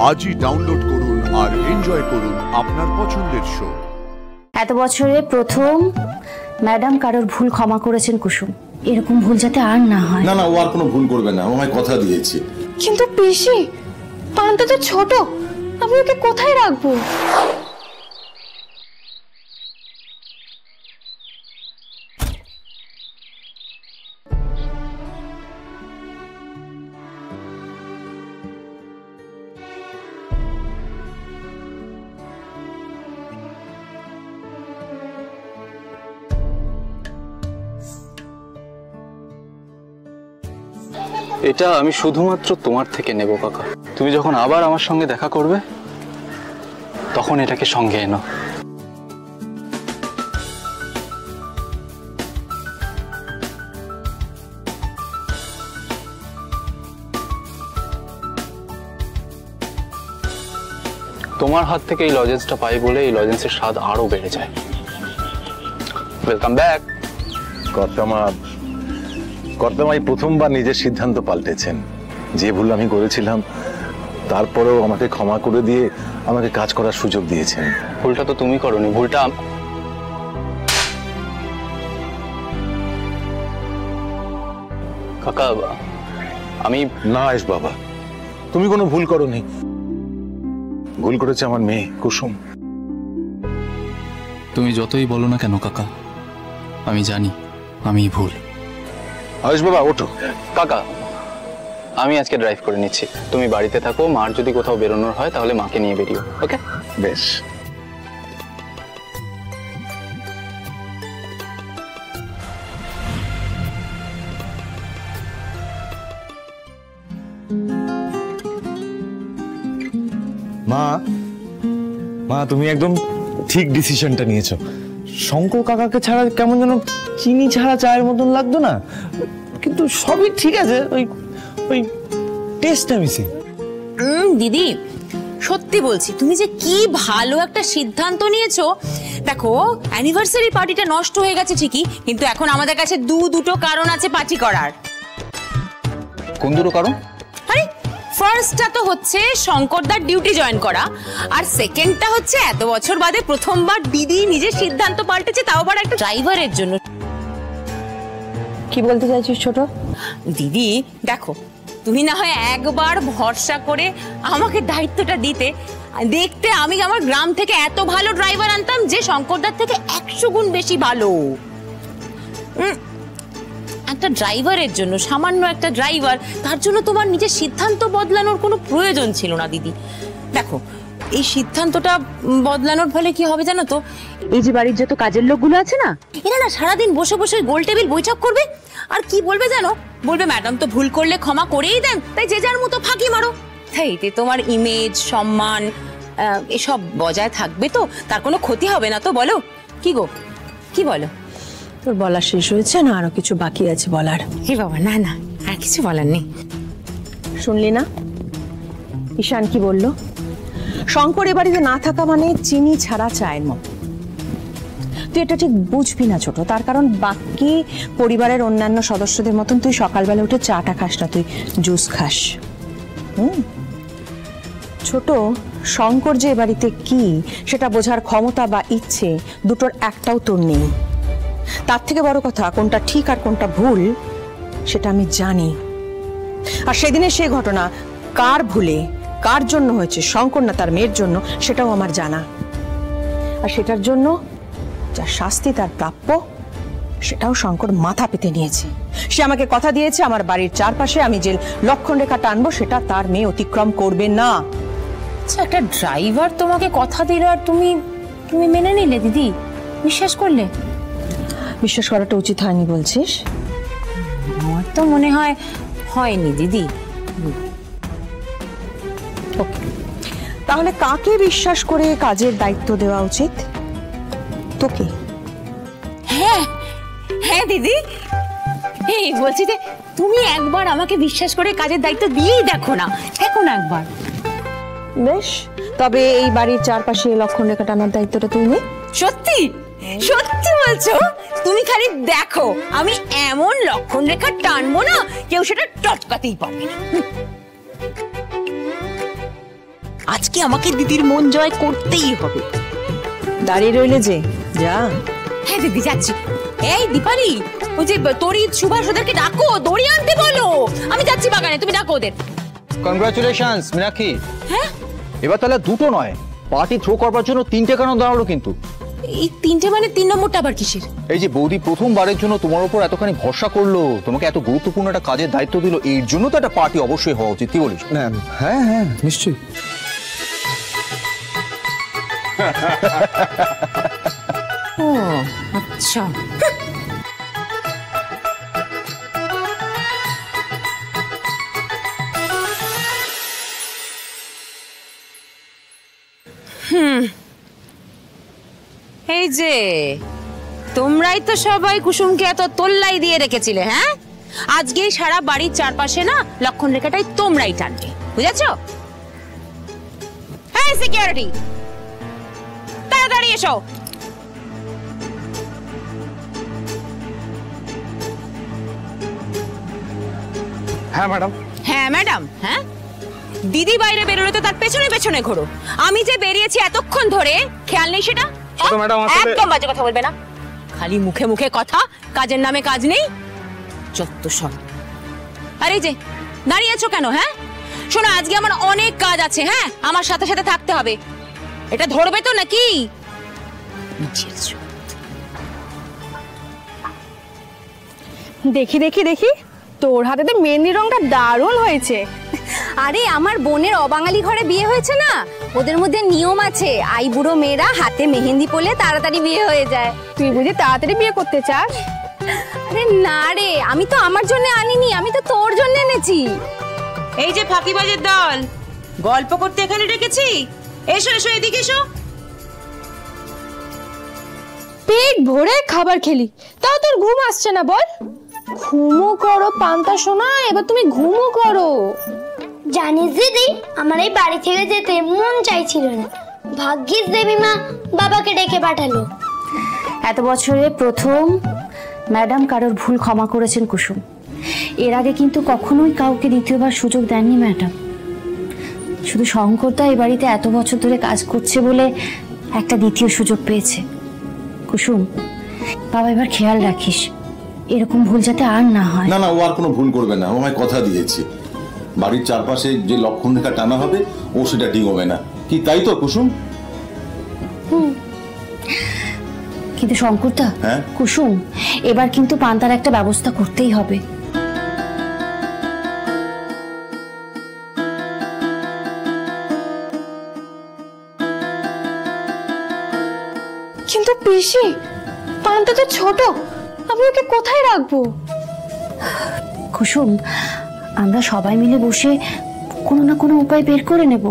আজই ডাউনলোড করুন আর এনজয় করুন আপনার পছন্দের শো। এত বছরে প্রথম ম্যাডাম কারোর ভুল ক্ষমা করেছেন কুসুম। এরকম ভুল যাতে আর না হয়। না না, ও আর কোনো ভুল করবে না, ও আমায় কথা দিয়েছে। কিন্তু পিসি, পান্তা তো ছোট, আমি ওকে কোথায় রাখবো? এটা আমি শুধুমাত্র তোমার থেকে নেব কাকা। তুমি যখন আবার আমার সঙ্গে দেখা করবে তখন এটাকে সঙ্গে এনো। তোমার হাত থেকে এই লজেন্সটা পাই বলে এই লজেন্সের স্বাদ আরো বেড়ে যায়। Welcome back. কর্তামাই প্রথমবার নিজের সিদ্ধান্ত পাল্টেছেন। যে ভুল আমি করেছিলাম তারপরেও আমাকে ক্ষমা করে দিয়ে আমাকে কাজ করার সুযোগ দিয়েছেন। ভুলটা তো তুমি করোনি, ভুলটা কাকা আমি। না আয়েশ বাবা, তুমি কোনো ভুল করোনি। ভুল করেছে আমার মেয়ে কুসুম। তুমি যতই বলো না কেন কাকা, আমি জানি আমি ভুল। আয়েশ বাবা ওঠো। কাকা আমি আজকে ড্রাইভ করে নিচ্ছি, তুমি বাড়িতে থাকো। মার যদি কোথাও বেরোনোর হয় তাহলে মাকে নিয়ে বেরিও। ওকে বেশ। মা মা তুমি একদম ঠিক ডিসিশনটা নিয়েছো। শঙ্কর কাকাকে ছাড়া কেমন যেন চিনি ছাড়া চায়ের মতন লাগতো না, কিন্তু সবই ঠিক আছে, ওই ওই টেস্টটা মিসিং। দিদি সত্যি বলছি, তুমি যে কি ভালো একটা সিদ্ধান্ত নিয়েছো। দেখো অ্যানিভার্সারি পার্টিটা নষ্ট হয়ে গেছে ঠিকই, কিন্তু এখন আমাদের কাছে দুটো কারণ আছে পার্টি করার। কোন দুটো কারণ? আরে ফার্স্টটা তো হচ্ছে শঙ্করদার ডিউটি জয়েন করা, আর সেকেন্ডটা হচ্ছে এত বছর বাদে প্রথমবার দিদি নিজের সিদ্ধান্ত পাল্টেছে, তাও আবার একটা ড্রাইভারের জন্য। কি বলতে চাইছিস ছোট? দিদি দেখো, তুমি না হয় একবার ভরসা করে আমাকে দায়িত্বটা দিতে, দেখতে আমি আমার গ্রাম থেকে এত ভালো ড্রাইভার আনতাম যে শঙ্করদার থেকে 100 গুণ বেশি ভালো। একটা ড্রাইভারের জন্য, সামান্য একটা ড্রাইভার, তার জন্য তোমার নিজের সিদ্ধান্ত বদলানোর কোনো প্রয়োজন ছিল না দিদি। দেখো এই সিদ্ধান্তটা বদলানোর ফলে কি হবে জানো তো, এই যে বাড়ির যত কাজের লোকগুলো আছে না, এরা না সারাদিন বসে বসে গোল টেবিল বৈঠক করবে, আর কি বলবে জানো, বলবে ম্যাডাম তো ভুল করলে ক্ষমা করেই দেন, তাই যে যার মতো ফাঁকি মারো। তাই এতে তোমার ইমেজ, সম্মান এসব বজায় থাকবে তো, তার কোনো ক্ষতি হবে না তো, বলো কি গো, কি বলো? তোর বলা শেষ হয়েছে না আরো কিছু বাকি আছে বলার? হে বাবা, না না আর কিছু বলার নেই। শুনলি না ঈশান কি বললো? শঙ্কর এ বাড়িতে না থাকা মানে চিনি ছাড়া চায়ের মতো। তুই এটা ঠিক বুঝবি না ছোট, তার কারণ বাকি পরিবারের অন্যান্য সদস্যদের মতন তুই সকালবেলা উঠে চাটা খাস না, তুই জুস খাস। ছোট, শঙ্কর যে এ বাড়িতে কি সেটা বোঝার ক্ষমতা বা ইচ্ছে দুটোর একটাও তোর নেই। তার থেকে বড় কথা, কোনটা ঠিক আর কোনটা ভুল সেটা আমি জানি। আর সেদিনের সেই ঘটনা কার ভুলে কার জন্য হয়েছে, শঙ্কর না তার মেয়ের জন্য, সেটাও আমার জানা। আর সেটার জন্য যা শাস্তি তার প্রাপ্য সেটাও শঙ্কর মাথা পেতে নিয়েছে। সে আমাকে কথা দিয়েছে আমার বাড়ির চারপাশে আমি যে লক্ষণ রেখা টানবো সেটা তার মেয়ে অতিক্রম করবে না। আচ্ছা, একটা ড্রাইভার তোমাকে কথা দিল আর তুমি তুমি মেনে নিলে দিদি, বিশ্বাস করলে? বিশ্বাস করাটা উচিত হয়নি বলছিস? আমার তো মনে হয় হয়নি দিদি। তাহলে কাকে বিশ্বাস করে কাজের দায়িত্ব দেওয়া উচিত? তোকে? হ্যাঁ হ্যাঁ দিদি, এই বলছি যে তুমি একবার আমাকে বিশ্বাস করে কাজের দায়িত্ব দিয়েই দেখো না, দেখো না একবার। বেশ, তবে এই বাড়ির চারপাশে লক্ষণ রেখা টানার দায়িত্বটা তুই নে। সত্যি সত্যি বলছো? তুমি খালি দেখো, আমি এমন লক্ষণ রেখা টানবো না কেউ সেটা টটকাতেই পারবে না। আজকে আমাকে দিদির মন জয় করতেই হবে। দাঁড়িয়ে রইলে যে, যা। হ্যাঁ দিদি যাচ্ছি। এই দীপালি, ওই যে তরিৎ সুভাষ ওদেরকে ডাকো, দড়ি আনতে বলো। আমি যাচ্ছি বাগানে, তুমি ডাকো ওদের। কনগ্রাচুলেশনস মীনাক্ষী। হ্যাঁ এবার তাহলে দুটো নয়, পার্টি থ্রো করবার জন্য 3টে কারণ দাঁড়ালো কিন্তু। এই 3টে মানে 3 নম্বরটা আবার কিসের? এই যে বৌদি প্রথমবারের জন্য তোমার উপর এতখানি ভরসা করলো, তোমাকে এত গুরুত্বপূর্ণ একটা কাজের দায়িত্ব দিল, এর জন্য তো একটা পার্টি অবশ্যই হওয়া উচিত, কি বলিস? হ্যাঁ হ্যাঁ নিশ্চয়ই। ও আচ্ছা। এই যে তোমরাই তো সবাই কুসুমকে এত তোল্লাই দিয়ে রেখেছিলে, হ্যাঁ? আজকেই সারা বাড়ির চারপাশে না লক্ষণ রেখাটাই তোমরাই টানবে, বুঝেছো? হ্যাঁ সিকিউরিটি, তাড়াতাড়ি এসো। হ্যাঁ ম্যাডাম। হ্যাঁ ম্যাডাম, হ্যাঁ দিদি বাইরে বেরোলে তো তার পেছনে পেছনে ঘোরো। আমি যে বেরিয়েছি এতক্ষণ ধরে, খেয়াল নেই সেটা? ম্যাডাম একদম বাজে কথা বলবে না, খালি মুখে মুখে কথা, কাজের নামে কাজ নেই, যত সব। আরে যে দাঁড়িয়ে আছো কেন? হ্যাঁ শোনো, আজকে আমার অনেক কাজ আছে, হ্যাঁ আমার সাথে সাথে থাকতে হবে। এটা ধরবে তো নাকি? দেখি দেখি দেখি, তোর হাতে তো মেহেন্দি রংটা দারুণ হয়েছে। আরে আমার বোনের অবাঙালি ঘরে বিয়ে হয়েছে না, ওদের মধ্যে নিয়ম আছে, আইবুড়ো মেয়েরা হাতে মেহেন্দি পরলে তাড়াতাড়ি বিয়ে হয়ে যায়। তুই বুঝি তাড়াতাড়ি বিয়ে করতে চাস? আরে না রে, আমি তো আমার জন্য আনিনি, আমি তো তোর জন্য এনেছি। এই যে ফাঁকিবাজের দল, গল্প করতে এখানে ডেকেছি। এসো এসো, এদিকে এসো। পেট ভরে খাবার খেলি, তাও তোর ঘুম আসছে না? বল, ঘুমো করো পান্তা সোনা, এবার তুমি ঘুমো করো। জানিস দিদি, আমার এই বাড়ি থেকে যেতে মন চাইছিল না, ভাগ্যিস দেবী মা বাবাকে ডেকে পাঠালো। এত বছরে প্রথম ম্যাডাম কারোর ভুল ক্ষমা করেছেন কুসুম। এর আগে কিন্তু কখনোই কাউকে দ্বিতীয়বার সুযোগ দেননি ম্যাডাম। শুধু শঙ্করদা এই বাড়িতে এত বছর ধরে কাজ করছে বলে একটা দ্বিতীয় সুযোগ পেয়েছে। কুসুম, বাবা এবার খেয়াল রাখিস, এরকম ভুল যাতে আর না হয়। না না, ও আর কোনো ভুল করবে না, ও আমায় কথা দিয়েছে। বাড়ির চারপাশে যে লক্ষণ রেখা টানা হবে, ও সেটা ডিঙোবে না। কি তাই তো কুসুম? কিন্তু শঙ্করদা, হ্যাঁ? কুসুম, এবার কিন্তু পান্তার একটা ব্যবস্থা করতেই হবে। কিন্তু পিসি, পান্তা তো ছোট, আমি ওকে কোথায় রাখবো? কুসুম, আমরা সবাই মিলে বসে কোনো না কোনো উপায় বের করে নেব।